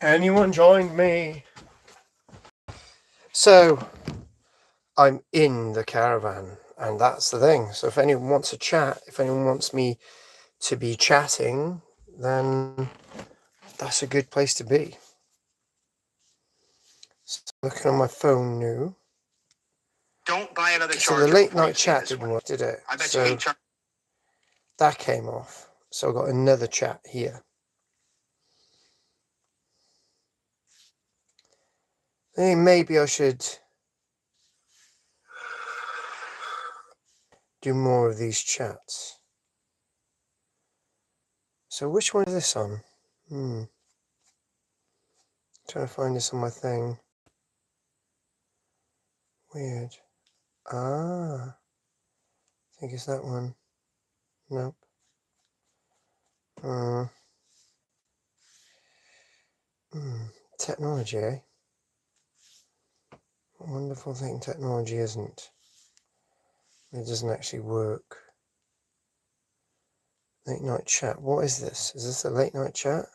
Anyone joined me? So, I'm in the caravan, and that's the thing. So if anyone wants to chat, if anyone wants me to be chatting, then that's a good place to be. So looking on my phone now. Don't buy another So charger. the late night chat didn't work, did it? I bet so you hate charger. That came off. So I got another chat here. I think maybe I should do more of these chats. So which one is this on? Trying to find this on my thing. Weird. I think it's that one. Nope. Technology, eh? What a wonderful thing technology isn't. It doesn't actually work. Late night chat. What is this? Is this a late night chat?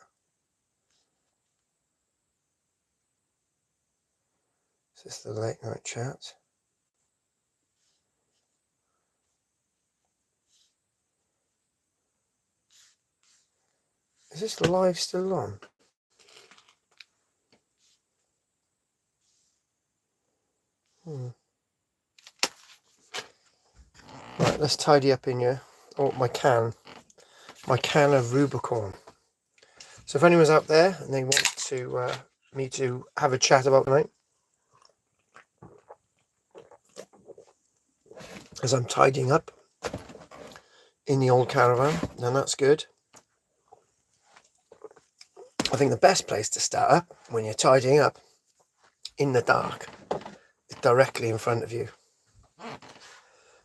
Is this the late night chat? Is this live still on? Right, let's tidy up in here. Oh, my can of Rubicon. So if anyone's out there and they want to me to have a chat about tonight, as I'm tidying up in the old caravan, then that's good. I think the best place to start up when you're tidying up in the dark is directly in front of you.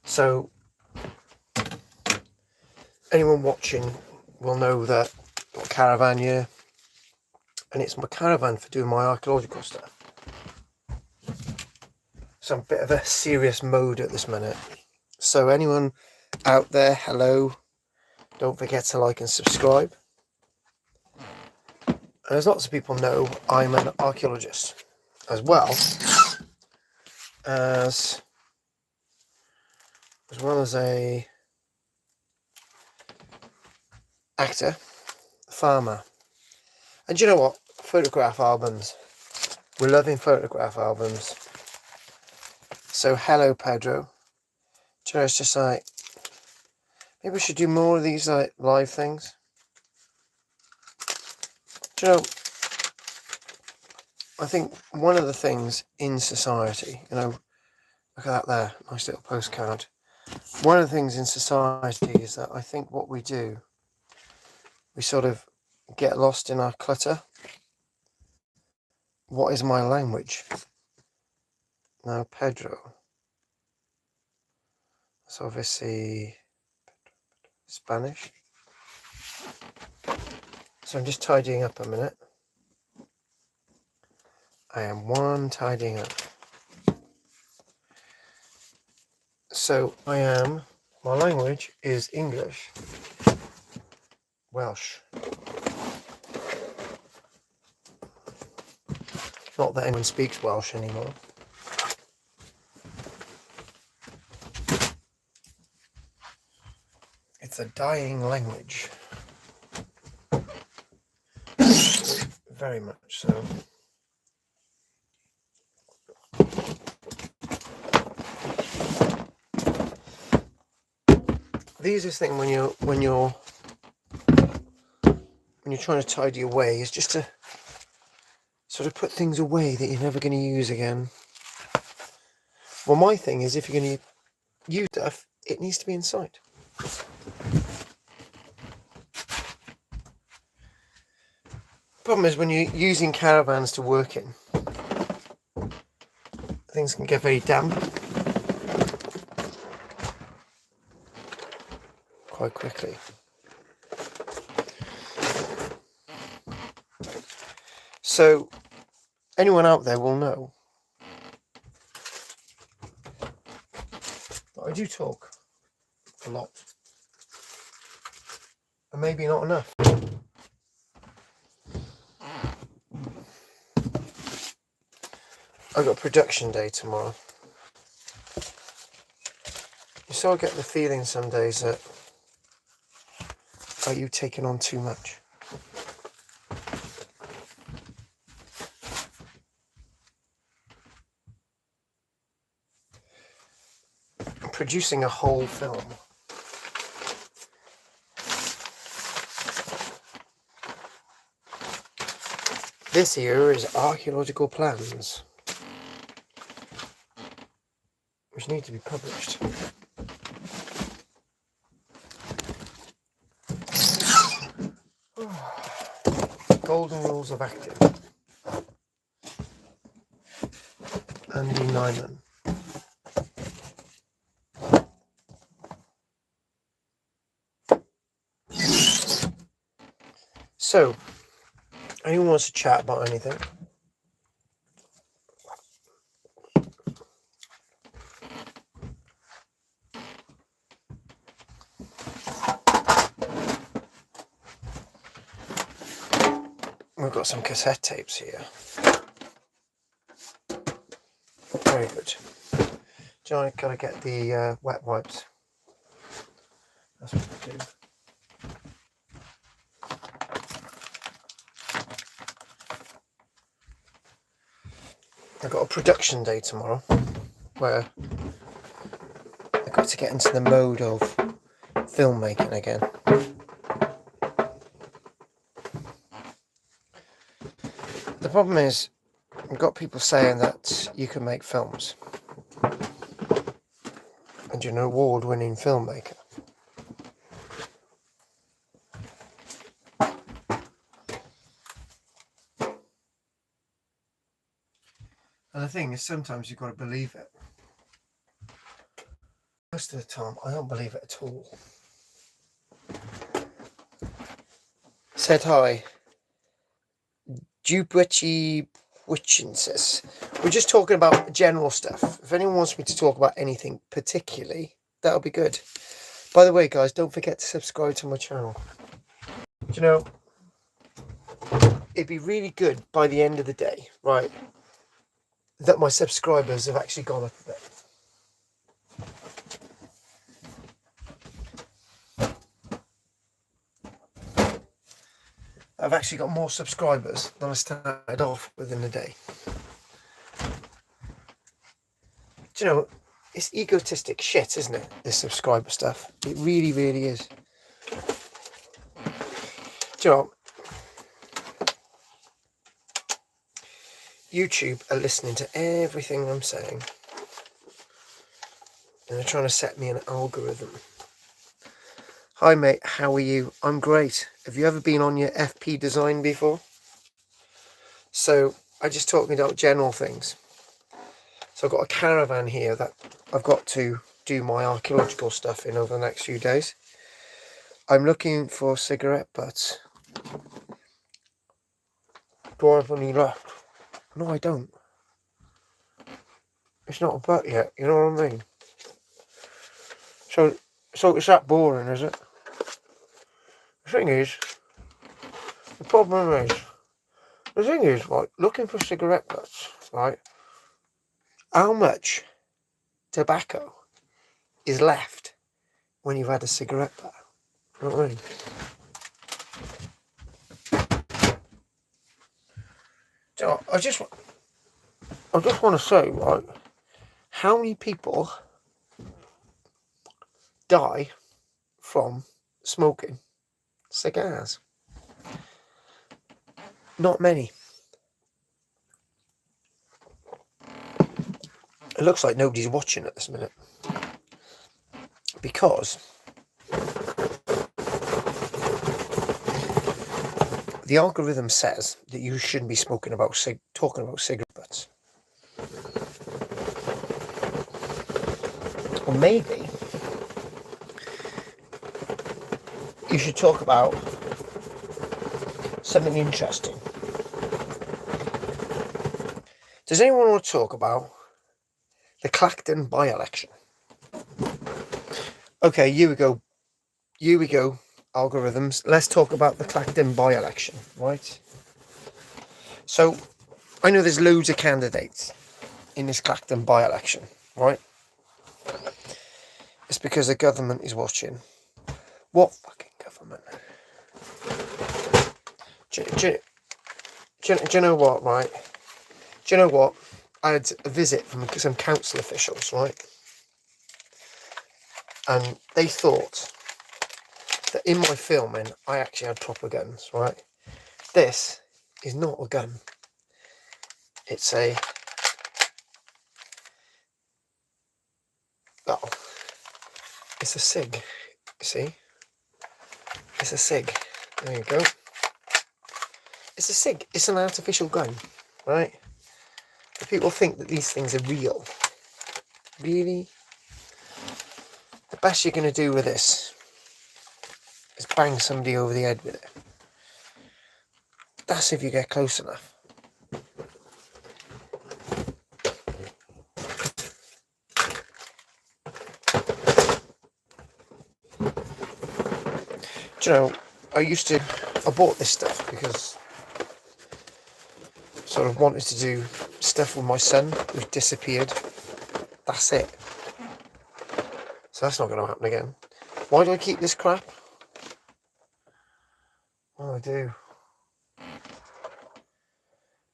So anyone watching will know that I've got a caravan here, and it's my caravan for doing my archaeological stuff. So I'm a bit of a serious mode at this minute. So anyone out there, hello, don't forget to like and subscribe. And as lots of people know, I'm an archaeologist, as well as a actor, a farmer. And do you know what? Photograph albums. We're loving photograph albums. So hello, Pedro. Do you know, it's just like, maybe we should do more of these like live things. Do you know, I think one of the things in society, you know, look at that there, nice little postcard. One of the things in society is that I think what we do, we sort of get lost in our clutter. What is my language? Now, Pedro. That's obviously Spanish. So I'm just tidying up a minute. I am tidying up. So my language is English, Welsh. Not that anyone speaks Welsh anymore. It's a dying language. Very much so. The easiest thing when you're trying to tidy away is just to sort of put things away that you're never going to use again. Well, my thing is, if you're going to use stuff, it needs to be inside. Problem is, when you're using caravans to work in, things can get very damp quite quickly. So anyone out there will know that I do talk a lot, and maybe not enough. I've got production day tomorrow. You sort of get the feeling some days that, are you taking on too much? Producing a whole film. This here is archaeological plans, which need to be published. Golden rules of acting. Andy Nyman. So, anyone wants to chat about anything? We've got some cassette tapes here. Very good. John, I've got to get the wet wipes. That's what we do. I've got a production day tomorrow where I've got to get into the mode of filmmaking again. The problem is, I've got people saying that you can make films and you're an award-winning filmmaker. And the thing is, sometimes you've got to believe it. Most of the time, I don't believe it at all. Said hi. Dubritchy Witchinsis. We're just talking about general stuff. If anyone wants me to talk about anything particularly, that'll be good. By the way, guys, don't forget to subscribe to my channel. Do you know, it'd be really good by the end of the day, right, that my subscribers have actually gone up a bit. I've actually got more subscribers than I started off with in a day. Do you know, it's egotistic shit, isn't it? This subscriber stuff. It really, really is. Do you know, YouTube are listening to everything I'm saying. And they're trying to set me an algorithm. Hi mate, how are you? I'm great. Have you ever been on your FP design before? So I just talking about general things. So I've got a caravan here that I've got to do my archaeological stuff in over the next few days. I'm looking for cigarette butts. Do I have any left? No, I don't. It's not a butt yet, you know what I mean? So it's that boring, is it? The thing is, right, looking for cigarette butts, right? How much tobacco is left when you've had a cigarette butt? You know what I mean? So I just want to say, right, how many people die from smoking cigars? Not many. It looks like nobody's watching at this minute because the algorithm says that you shouldn't be talking about cigarette butts. Or maybe you should talk about something interesting. Does anyone want to talk about the Clacton by-election? Okay, here we go, algorithms. Let's talk about the Clacton by-election, right? So, I know there's loads of candidates. in this Clacton by-election, right? It's because the government is watching. What fucking government? Do you know what, right? Do you know what? I had a visit from some council officials, right? And they thought that in my filming, I actually had proper guns, right? This is not a gun. It's a... Oh. It's a SIG, you see? It's a SIG. There you go. It's a SIG. It's an artificial gun, right? But people think that these things are real. Really? The best you're going to do with this is bang somebody over the head with it. That's if you get close enough. Do you know, I bought this stuff because I sort of wanted to do stuff with my son who's disappeared. That's it. So that's not going to happen again. Why do I keep this crap? Oh, I do.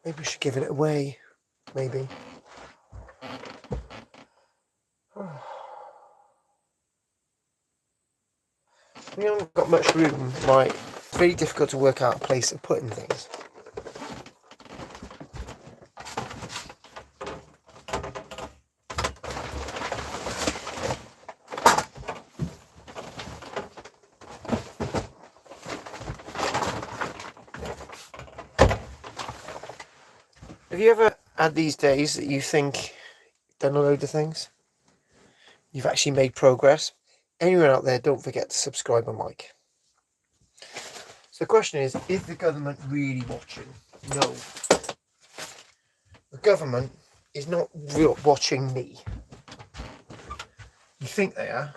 Maybe we should give it away. Maybe. We haven't got much room, right? It's very difficult to work out a place of putting things. Have you ever had these days that you think you've done a load of things? You've actually made progress? Anyone out there, don't forget to subscribe and like. So the question is the government really watching? No. The government is not watching me. You think they are?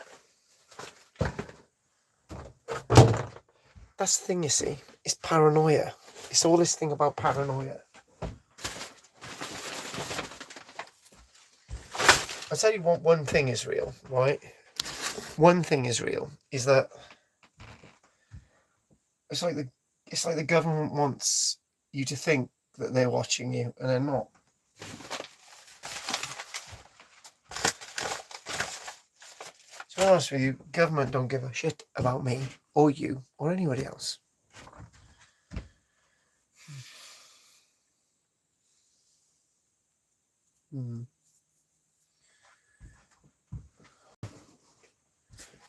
That's the thing, you see. It's paranoia. It's all this thing about paranoia. I'll tell you what one thing is real, right? One thing is real, is that it's like the government wants you to think that they're watching you, and they're not. To be honest with you, government don't give a shit about me, or you, or anybody else.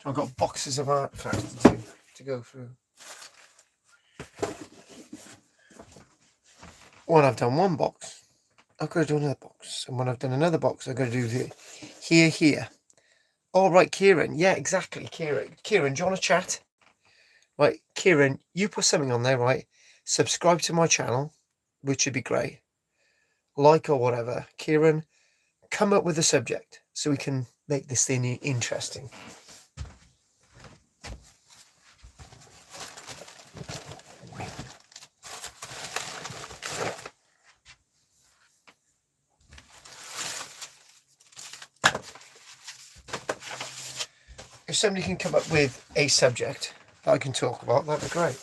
I've got boxes of artifacts to go through. When I've done one box, I've got to do another box. And when I've done another box, I've got to do the here. Oh, right, Kieran. Yeah, exactly, Kieran. Kieran, do you want to chat? Right, Kieran, you put something on there, right? Subscribe to my channel, which would be great. Like or whatever. Kieran, come up with a subject so we can make this thing interesting. If somebody can come up with a subject that I can talk about, that'd be great.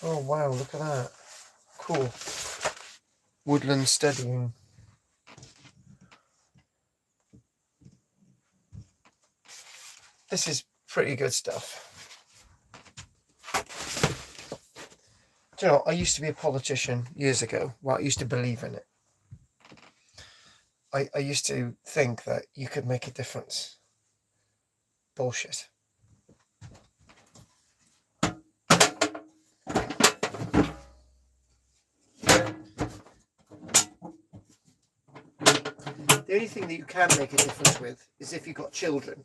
Oh wow, look at that. Cool. Woodland studying. This is pretty good stuff. Do you know, I used to be a politician years ago. Well, I used to believe in it. I used to think that you could make a difference. Bullshit. The only thing that you can make a difference with is if you've got children.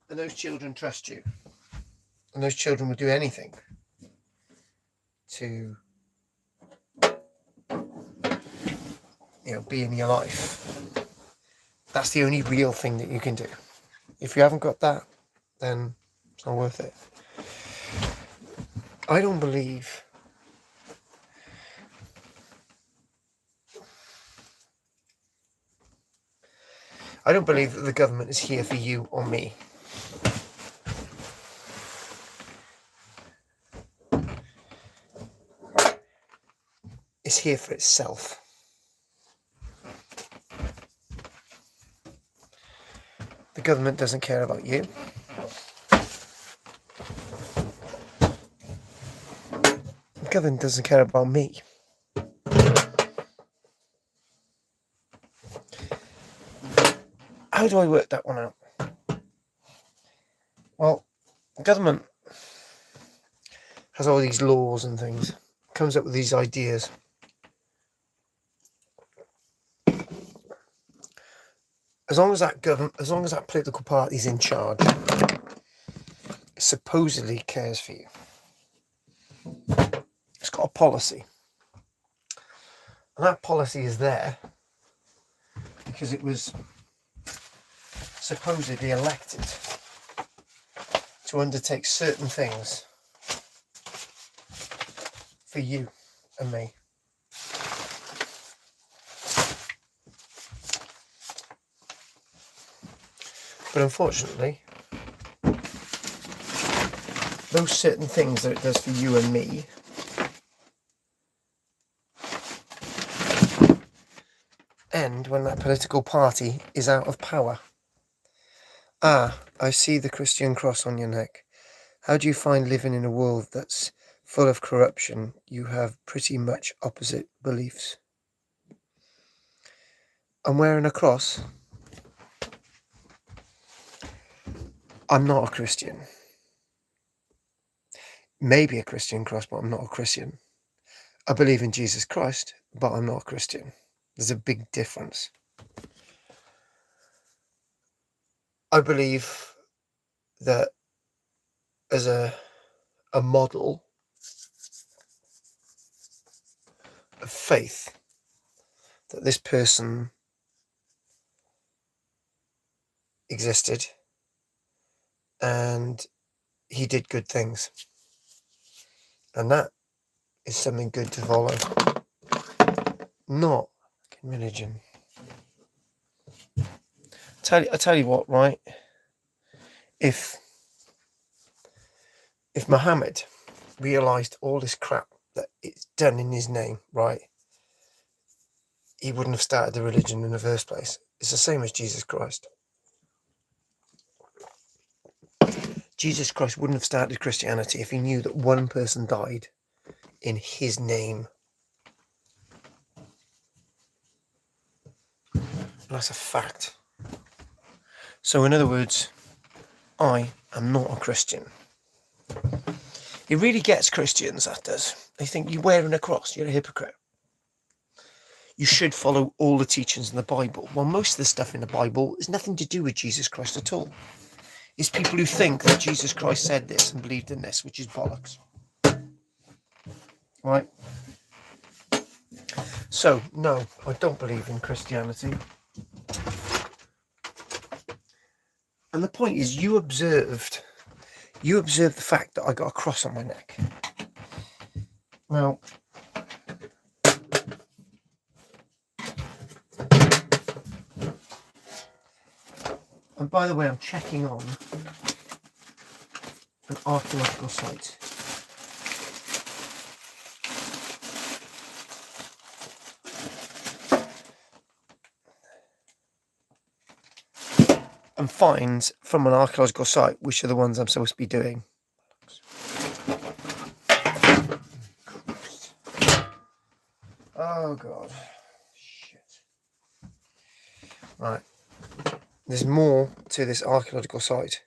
And those children trust you. And those children will do anything to, be in your life. That's the only real thing that you can do. If you haven't got that, then it's It's not worth it. I don't believe that the government is here for you or me. It's here for itself. The government doesn't care about you. The government doesn't care about me. How do I work that one out? Well, the government has all these laws and things, comes up with these ideas. As long as that political party's in charge, it supposedly cares for you. It's got a policy. And that policy is there because it was supposedly elected to undertake certain things for you and me. But unfortunately, those certain things that it does for you and me end when that political party is out of power. Ah, I see the Christian cross on your neck. How do you find living in a world that's full of corruption? You have pretty much opposite beliefs. I'm wearing a cross. I'm not a Christian. Maybe a Christian cross, but I'm not a Christian. I believe in Jesus Christ, but I'm not a Christian. There's a big difference. I believe that as a model of faith, that this person existed and he did good things. And that is something good to follow. Not religion. I tell you what, right? If Muhammad realised all this crap that it's done in his name, right, he wouldn't have started the religion in the first place. It's the same as Jesus Christ. Jesus Christ wouldn't have started Christianity if he knew that one person died in his name. That's a fact. So in other words, I am not a Christian. It really gets Christians, that does. They think you're wearing a cross, you're a hypocrite. You should follow all the teachings in the Bible. Well, most of the stuff in the Bible has nothing to do with Jesus Christ at all. It's people who think that Jesus Christ said this and believed in this, which is bollocks. Right? So, no, I don't believe in Christianity. And the point is, you observed the fact that I got a cross on my neck. Now, and by the way, I'm checking on an archaeological site. And finds from an archaeological site, which are the ones I'm supposed to be doing. Oh God, shit. Right, there's more to this archaeological site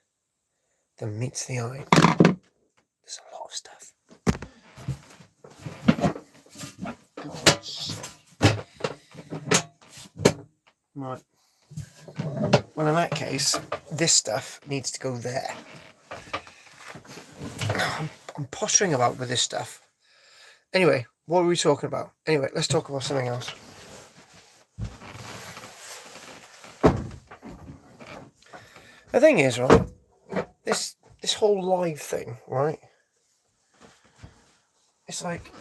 than meets the eye. There's a lot of stuff. God's sake. Right. Well, in that case, this stuff needs to go there. I'm pottering about with this stuff. Anyway, what were we talking about? Anyway, let's talk about something else. The thing is, right, this this whole live thing, right? It's like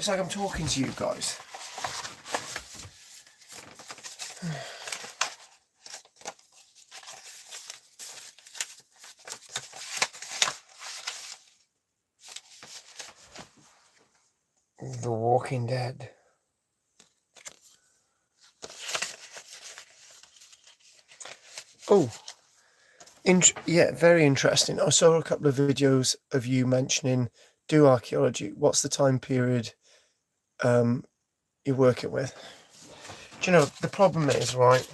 I'm talking to you guys. The Walking Dead. Oh, yeah, very interesting. I saw a couple of videos of you mentioning do archaeology. What's the time period you're working with? Do you know, the problem is, right,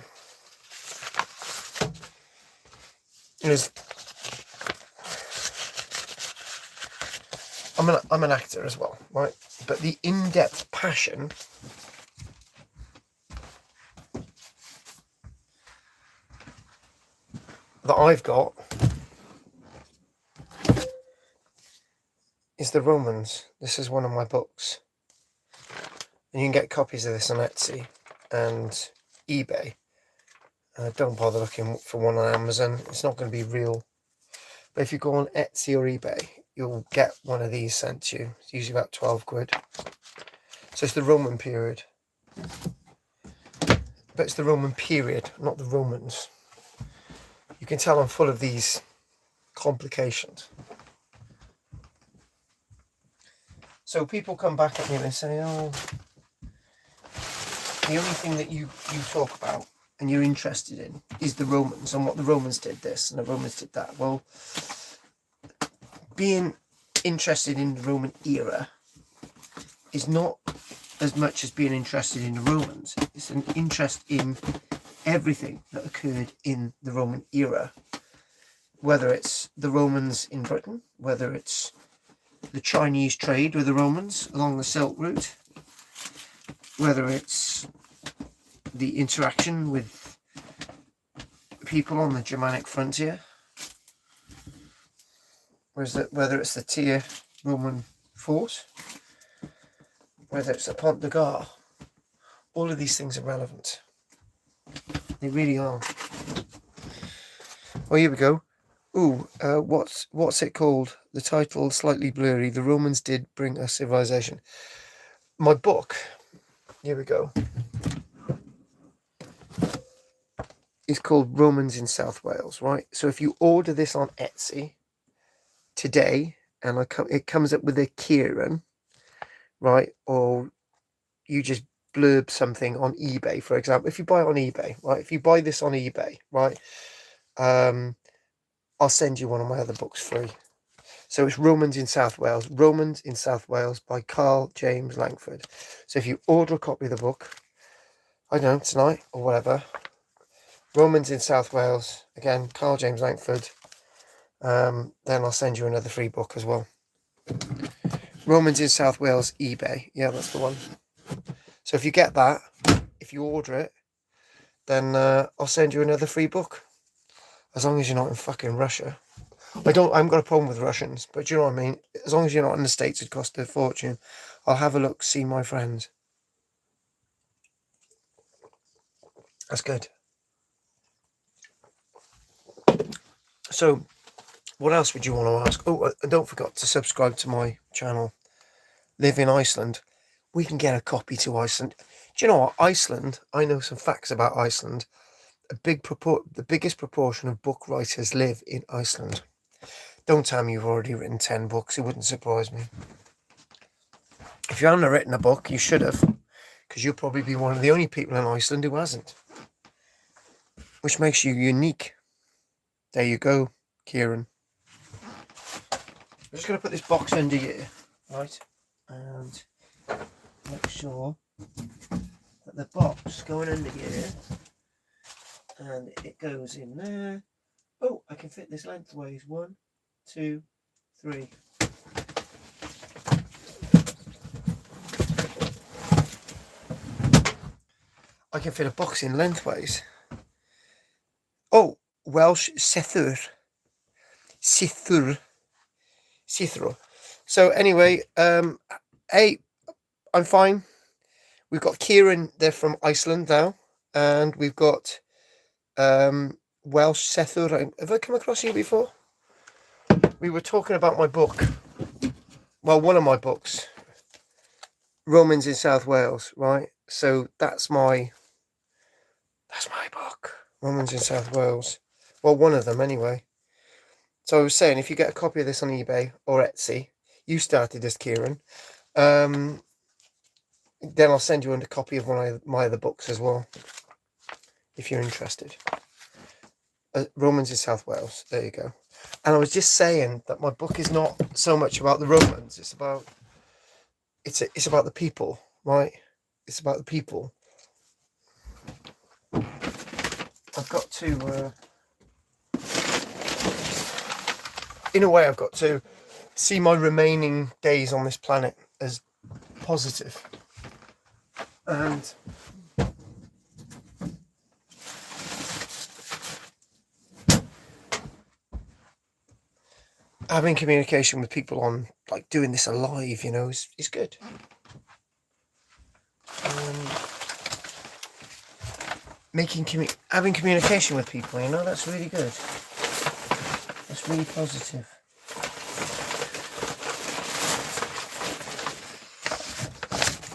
is I'm an actor as well, right? But the in-depth passion that I've got is the Romans. This is one of my books. And you can get copies of this on Etsy and eBay. Don't bother looking for one on Amazon. It's not going to be real. But if you go on Etsy or eBay, you'll get one of these sent to you. It's usually about 12 quid. So it's the Roman period. But it's the Roman period, not the Romans. You can tell I'm full of these complications. So people come back at me and they say, oh, the only thing that you talk about and you're interested in is the Romans and what the Romans did this and the Romans did that. Well, being interested in the Roman era is not as much as being interested in the Romans. It's an interest in everything that occurred in the Roman era, whether it's the Romans in Britain, whether it's the Chinese trade with the Romans along the Silk Route, whether it's the interaction with people on the Germanic frontier, whether it's the Tier Roman force, whether it's the Pont de Gare. All of these things are relevant. They really are. Oh, here we go. Ooh, what's it called? The title slightly blurry. The Romans did bring us civilization. My book, here we go, is called Romans in South Wales, right? So if you order this on Etsy today, and it comes up with a Kieran, right? Or you just blurb something on eBay, for example. If you buy it on eBay, right? If you buy this on eBay, right? I'll send you one of my other books free. So it's Romans in South Wales by Karl-James Langford. So if you order a copy of the book, I don't know, tonight or whatever, Romans in South Wales, again, Karl-James Langford, then I'll send you another free book as well. Romans in South Wales, eBay. Yeah, that's the one. So if you get that, if you order it, then I'll send you another free book. As long as you're not in fucking Russia. I haven't got a problem with Russians, but you know what I mean? As long as you're not in the States, it costs a fortune. I'll have a look, see my friends. That's good. So, what else would you want to ask? Oh, and don't forget to subscribe to my channel. Live in Iceland. We can get a copy to Iceland. Do you know what? Iceland, I know some facts about Iceland. The biggest proportion of book writers live in Iceland. Don't tell me you've already written 10 books. It wouldn't surprise me. If you haven't written a book, you should have. Because you'll probably be one of the only people in Iceland who hasn't. Which makes you unique. There you go, Kieran. I'm just going to put this box under here, right? And make sure that the box going under here, and it goes in there. Oh, I can fit this lengthways. 1, 2, 3. I can fit a box in lengthways. Oh, Welsh Sithur. So anyway, hey, I'm fine. We've got Kieran there from Iceland now. and we've got Welsh Sethwr. Have I come across you before? We were talking about my book. Well, one of my books, Romans in South Wales, right? So that's my book, Romans in South Wales. Well, one of them anyway. So I was saying, if you get a copy of this on eBay or Etsy, you started this, Kieran. Then I'll send you a copy of one of my other books as well, if you're interested. Romans in South Wales. There you go. And I was just saying that my book is not so much about the Romans. It's about the people, right? It's about the people. I've got to, in a way, I've got to see my remaining days on this planet as positive. And having communication with people on, like, doing this alive, is good. Having communication with people, that's really good. That's really positive.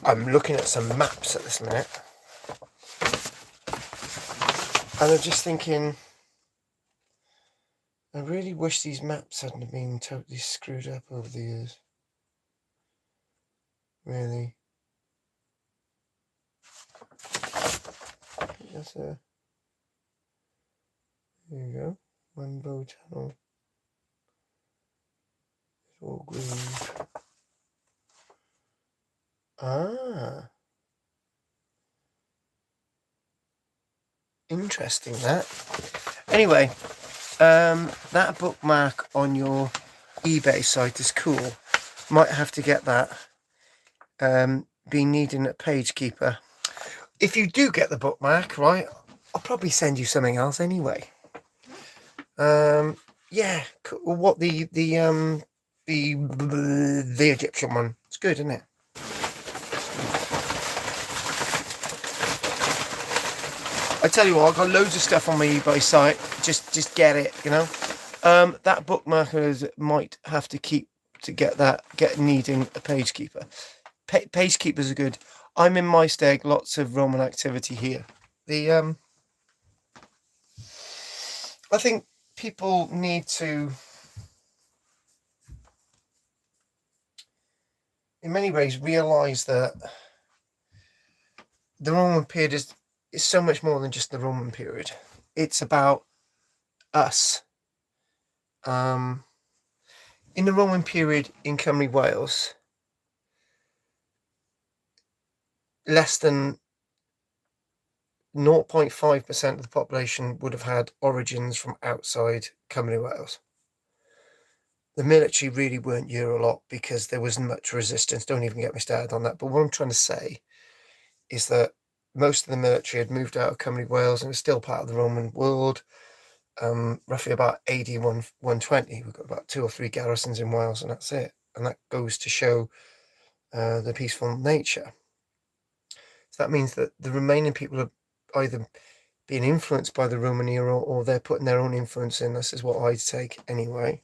I'm looking at some maps at this minute, and I'm just thinking, I really wish these maps hadn't been totally screwed up over the years. Really. That's there you go. Rainbow Channel. It's all green. Ah. Interesting, that. Anyway, that bookmark on your eBay site is cool. Might have to get that. Be needing a page keeper. If you do get the bookmark, right, I'll probably send you something else anyway. Yeah. What the Egyptian one? It's good, isn't it? I tell you what, I've got loads of stuff on my eBay site. Just get it, That bookmarker might have to keep to get needing a page keeper. Page keepers are good. I'm in my steg, lots of Roman activity here. I think people need to, in many ways, realise that the Roman period is so much more than just the Roman period. It's about us. In the Roman period in Cymru, Wales, less than 0.5% of the population would have had origins from outside Cymru, Wales. The military really weren't here a lot because there wasn't much resistance. Don't even get me started on that. But what I'm trying to say is that most of the military had moved out of Cymru, Wales, and was still part of the Roman world. Roughly about AD 120, we've got about 2 or 3 garrisons in Wales, and that's it. And that goes to show the peaceful nature. So that means that the remaining people are either being influenced by the Roman era, or they're putting their own influence in. This is what I'd take anyway.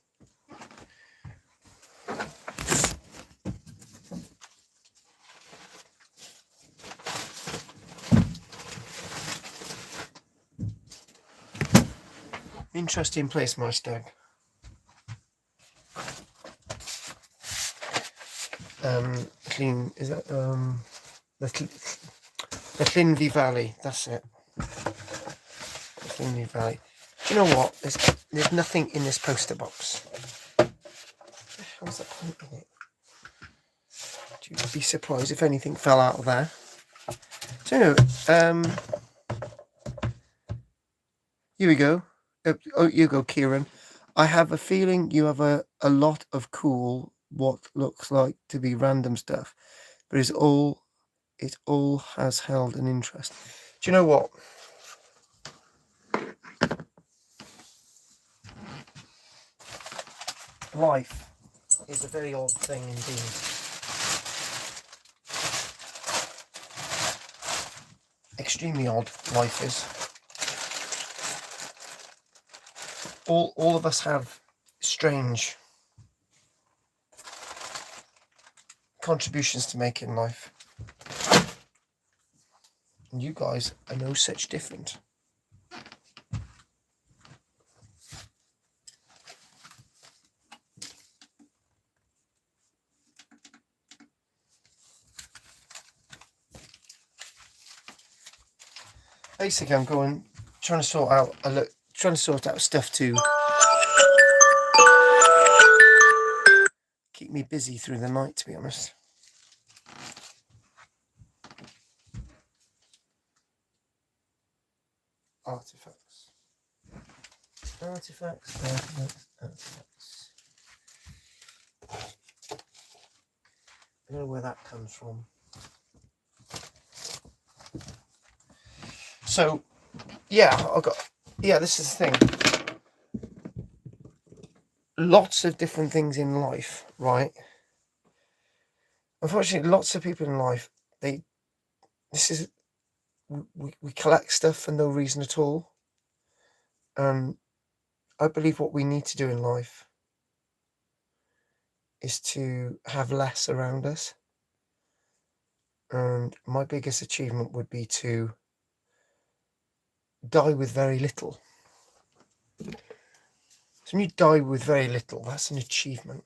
Interesting place, my stag. Clean, is that the Llinvi Valley? That's it. The Llinvi Valley. Do you know what? There's nothing in this poster box. How's that point in it? You'd be surprised if anything fell out of there. So, here we go. Oh, you go, Kieran. I have a feeling you have a lot of cool, what looks like to be random stuff, but it all has held an interest. Do you know what? Life is a very odd thing indeed. extremely odd life is. All of us have strange contributions to make in life. And you guys are no such different. Basically, I'm trying to sort out stuff to keep me busy through the night, to be honest. Artifacts. I don't know where that comes from. So, this is the thing. Lots of different things in life, right? Unfortunately, lots of people in life, we collect stuff for no reason at all. I believe what we need to do in life is to have less around us. And my biggest achievement would be to die with very little. So when you die with very little, that's an achievement.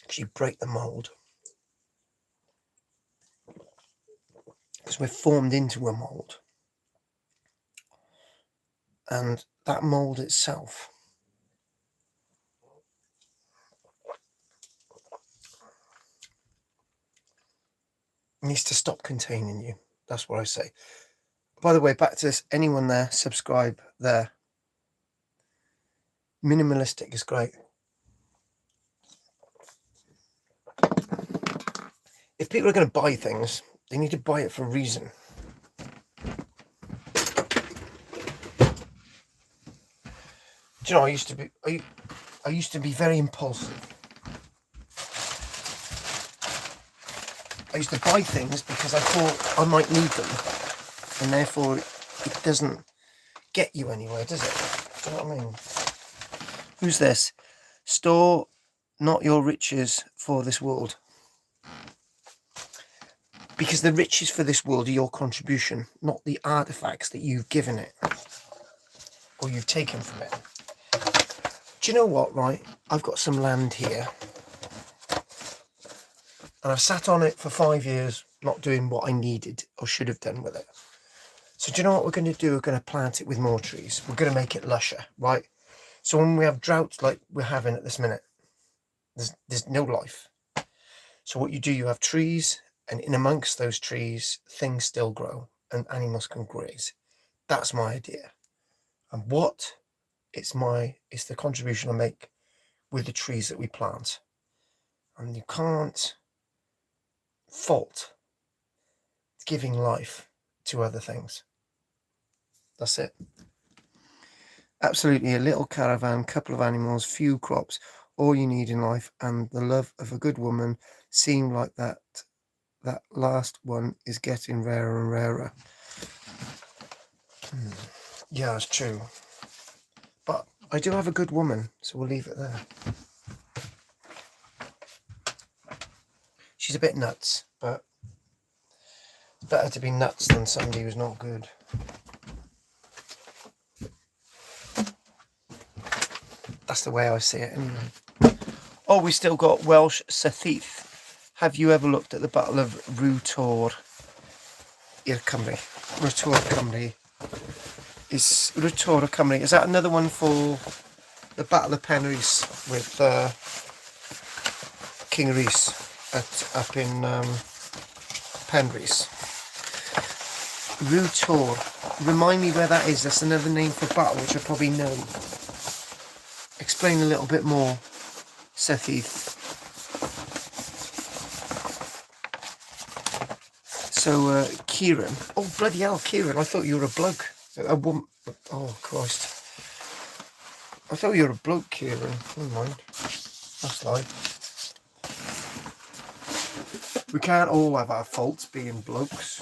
Because you break the mould. Because we're formed into a mould. And that mould itself needs to stop containing you. That's what I say. By the way, back to this, anyone there, subscribe there. Minimalistic is great. If people are going to buy things, they need to buy it for a reason. Do you know, I used to be very impulsive. I used to buy things because I thought I might need them, and therefore it doesn't get you anywhere, does it? Do you know what I mean? Who's this? Store not your riches for this world. Because the riches for this world are your contribution, not the artifacts that you've given it or you've taken from it. Do you know what, right? I've got some land here and I've sat on it for 5 years, not doing what I needed or should have done with it. So do you know what we're going to do? We're going to plant it with more trees. We're going to make it lusher, right? So when we have droughts like we're having at this minute, there's no life. So what you do, you have trees, and in amongst those trees, things still grow and animals can graze. That's my idea. And it's the contribution I make with the trees that we plant. And you can't fault giving life to other things. That's it. Absolutely, a little caravan, couple of animals, few crops, all you need in life, and the love of a good woman seem like that last one is getting rarer and rarer. Yeah, it's true. But I do have a good woman, so we'll leave it there. She's a bit nuts, but it's better to be nuts than somebody who's not good. That's the way I see it anyway. Oh, we still got Welsh Sythith. Have you ever looked at the Battle of Rwtor i'r Cymru? Rwtor Cymru. Is Rwtor Cymru? Is that another one for the Battle of Penrhys with King Rhys up in Penrhys? Rwtor. Remind me where that is. That's another name for battle, which I probably know. Explain a little bit more, Sythith. So, Kieran. Oh, bloody hell, Kieran. I thought you were a bloke. A woman. Oh, Christ. I thought you were a bloke, Kieran. Never mind. That's life. We can't all have our faults being blokes.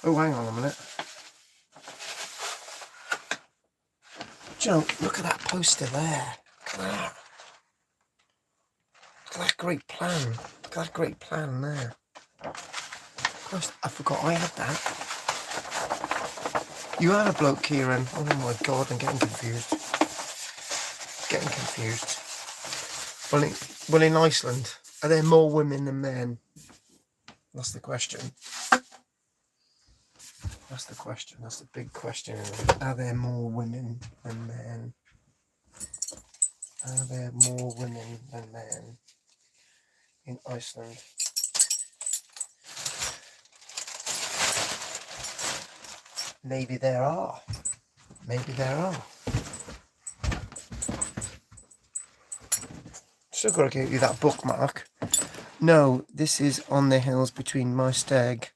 Oh, hang on a minute. Do you know, look at that poster there. Look at that. Look at that great plan. Look at that great plan there. Christ, I forgot I had that. You had a bloke, Kieran. Oh my God, I'm getting confused. Getting confused. Well, in Iceland, are there more women than men? That's the question. That's the question. That's the big question. Are there more women than men? Are there more women than men in Iceland? Maybe there are. Maybe there are. Still got to give you that bookmark. No, this is on the hills between Maesteg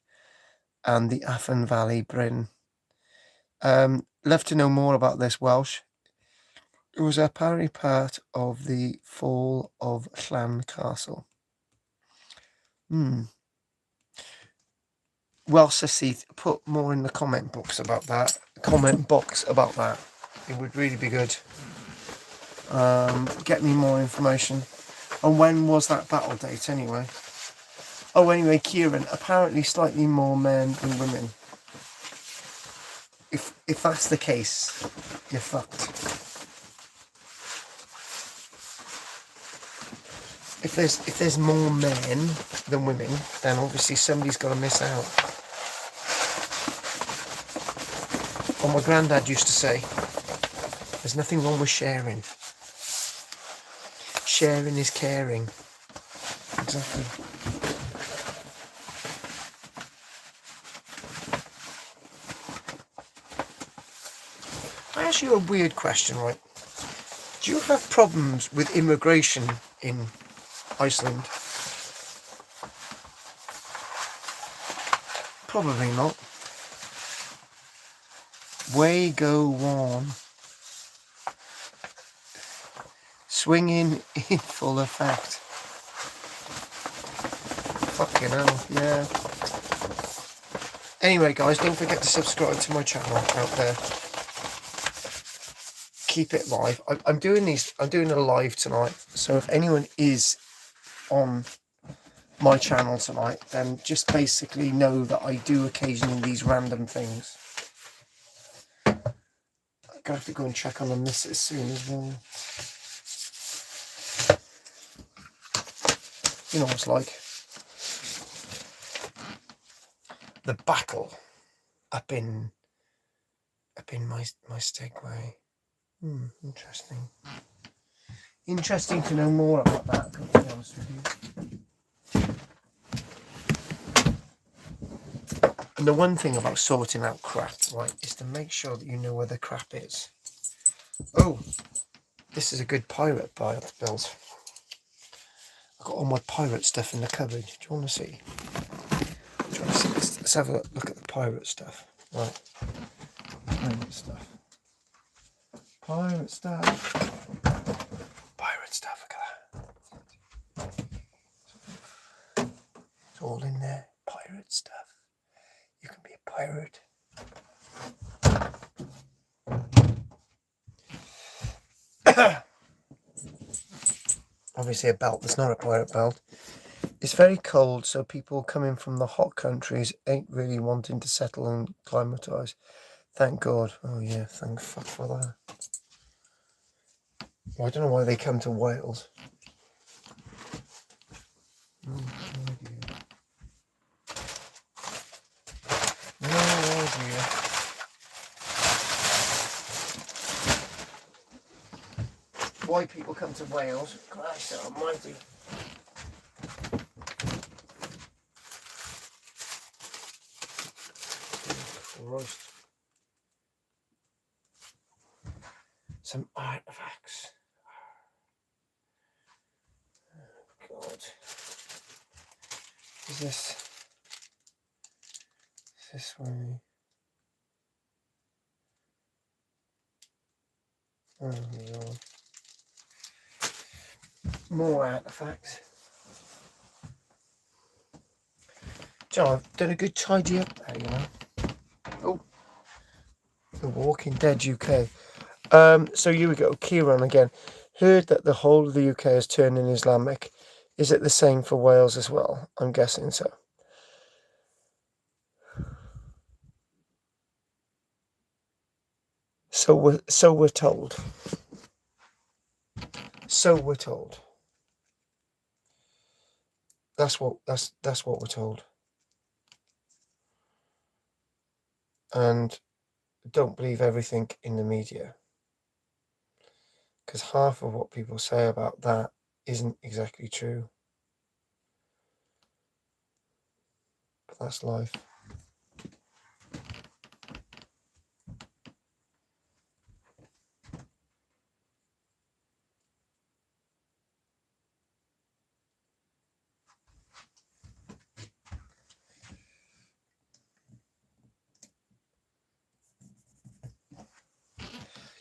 and the Afan Valley, Bryn. Love to know more about this Welsh. It was apparently part of the fall of Llan Castle. Welsh Syth, put more in the comment box about that. It would really be good. Get me more information. And when was that battle date anyway? Oh, anyway, Kieran, apparently slightly more men than women. If that's the case, you're fucked. If there's more men than women, then obviously somebody's got to miss out. Well, my granddad used to say, there's nothing wrong with sharing. Sharing is caring. Exactly. I ask you a weird question, right? Do you have problems with immigration in Iceland? Probably not. Way go on. Swinging in full effect. Fucking hell, yeah. Anyway, guys, don't forget to subscribe to my channel out there. Keep it live. I'm doing a live tonight. So if anyone is on my channel tonight, then just basically know that I do occasionally these random things. I'm gonna have to go and check on the missus soon as well. You know what it's like. The battle up in my Stegway. Interesting. Interesting to know more about that, to be honest with you. And the one thing about sorting out crap, right, is to make sure that you know where the crap is. Oh, this is a good pirate build. I've got all my pirate stuff in the cupboard. Do you want to see? Let's have a look at the pirate stuff. Right. Pirate stuff. Pirate stuff. Pirate stuff, look at that. It's all in there. Pirate stuff. You can be a pirate. Obviously a belt. It's not a pirate belt. It's very cold, so people coming from the hot countries ain't really wanting to settle and climatise. Thank God. Oh yeah, thank fuck for that. Well, I don't know why they come to Wales. No idea. No idea. Why people come to Wales? Christ almighty. Christ. Some artifacts. Oh God. Is this way? Oh my God. More artifacts. John, I've done a good tidy up there, you know. Oh, The Walking Dead UK. So here we go. Kieran again. Heard that the whole of the UK is turning Islamic. Is it the same for Wales as well? I'm guessing so. So we're told. So we're told. That's what we're told. And don't believe everything in the media, because half of what people say about that isn't exactly true. But that's life.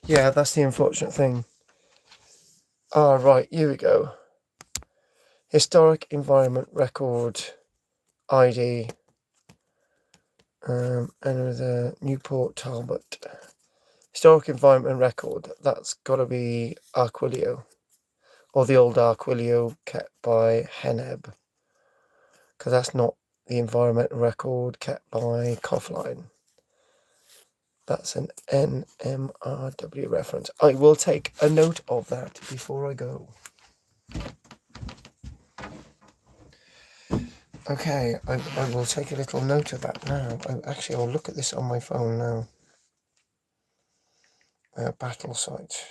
Yeah, that's the unfortunate thing. Right, here we go. Historic Environment Record ID. And the Newport Talbot. Historic Environment Record. That's got to be Arquilio. Or the old Arquilio kept by Heneb. Because that's not the environmental record kept by Coughlin. That's an NMRW reference. I will take a note of that before I go. Okay, I will take a little note of that now. I'll look at this on my phone now. Battle site.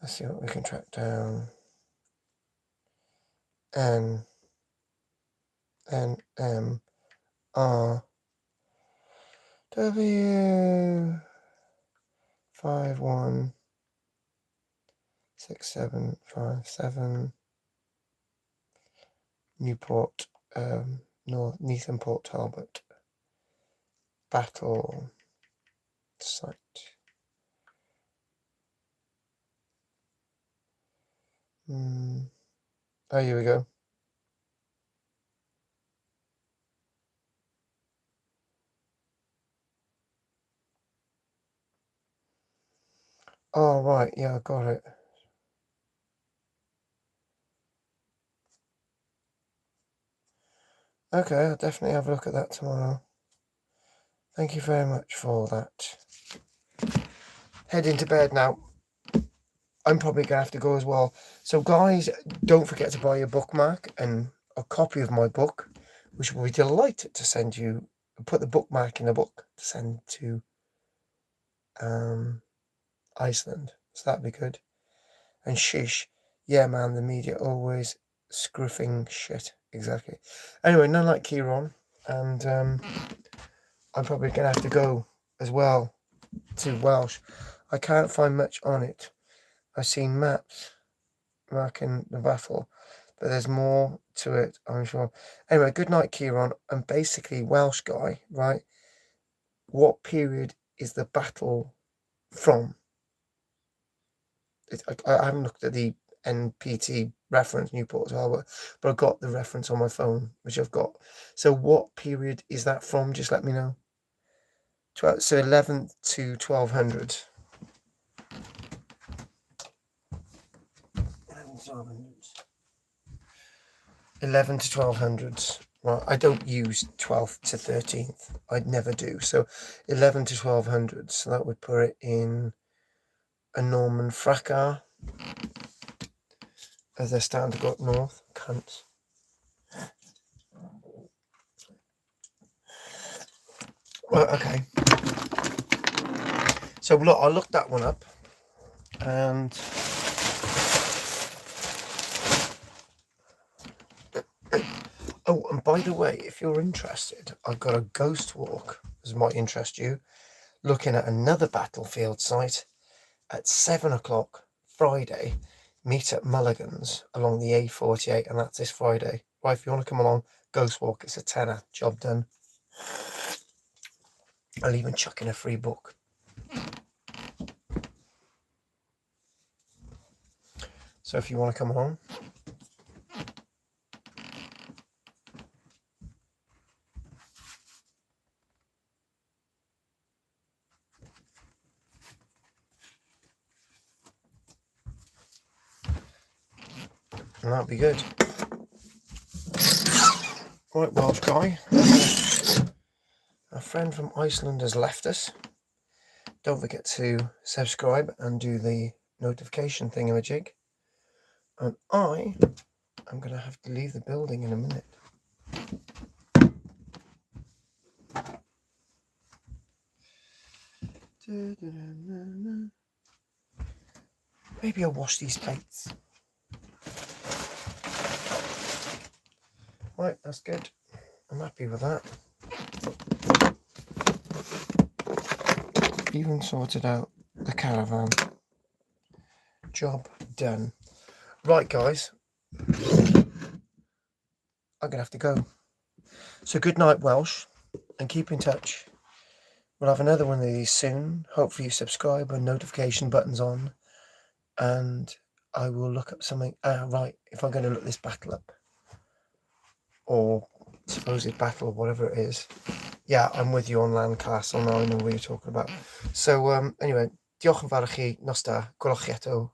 Let's see what we can track down. N M R W 516757 Newport North Port Talbot battle site. Oh, here we go. Oh, right, yeah, I got it. Okay, I'll definitely have a look at that tomorrow. Thank you very much for that. Heading to bed now. I'm probably going to have to go as well. So, guys, don't forget to buy your bookmark and a copy of my book, which will be delighted to send you. Put the bookmark in the book to send to Iceland. So that'd be good. And shish. Yeah, man, the media always scruffing shit. Exactly. Anyway, none like Kieran. And I'm probably going to have to go as well to Welsh. I can't find much on it. I've seen maps marking the battle, but there's more to it, I'm sure. Anyway, good night, Kieran. I'm basically Welsh guy, right? What period is the battle from? I haven't looked at the NPT reference Newport Talbot, but I've got the reference on my phone, which I've got. So what period is that from? Just let me know. So 11th to 1200. 11 to 1200s. Well, I don't use 12th to 13th. I'd never do. So 11 to 1200s. So that would put it in a Norman fracas. As they're starting to go up north. Cunts. Right, okay. So look, I looked that one up. And oh, and by the way, if you're interested, I've got a ghost walk, this might interest you, looking at another battlefield site at 7 o'clock Friday. Meet at Mulligan's along the A48, and that's this Friday. Right, if you want to come along, ghost walk, it's a tenner, job done. I'll even chuck in a free book. So if you want to come along. And that'll be good. Right, Welsh guy. A friend from Iceland has left us. Don't forget to subscribe and do the notification thingamajig. And I am going to have to leave the building in a minute. Maybe I'll wash these plates. Right, that's good. I'm happy with that. Even sorted out the caravan. Job done. Right, guys. I'm going to have to go. So good night, Welsh, and keep in touch. We'll have another one of these soon. Hopefully you subscribe and notification buttons on. And I will look up something. Right, if I'm going to look this battle up. Or supposed battle or whatever it is. Yeah, I'm with you on Land Castle now. I know what you're talking about. So, anyway, diolch yn fawr I chi. Nos da. Gwelwch chi eto.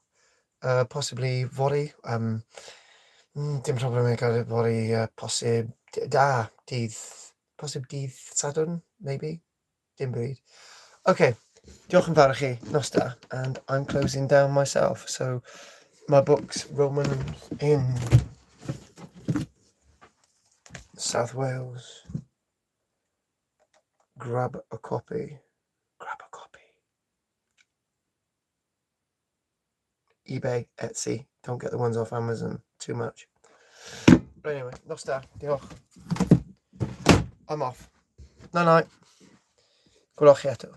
Possibly fory. Dim problem I got it fory. Posib. Da. Dydd. Posib dydd Sadwrn, maybe. Dim byd. Okay. Diolch yn fawr I chi. Nos da. And I'm closing down myself. So, my books, Romans in South Wales. Grab a copy. Grab a copy. eBay, Etsy. Don't get the ones off Amazon too much. But anyway, nos da. Diolch. I'm off. Night night. Gwelwch chi eto.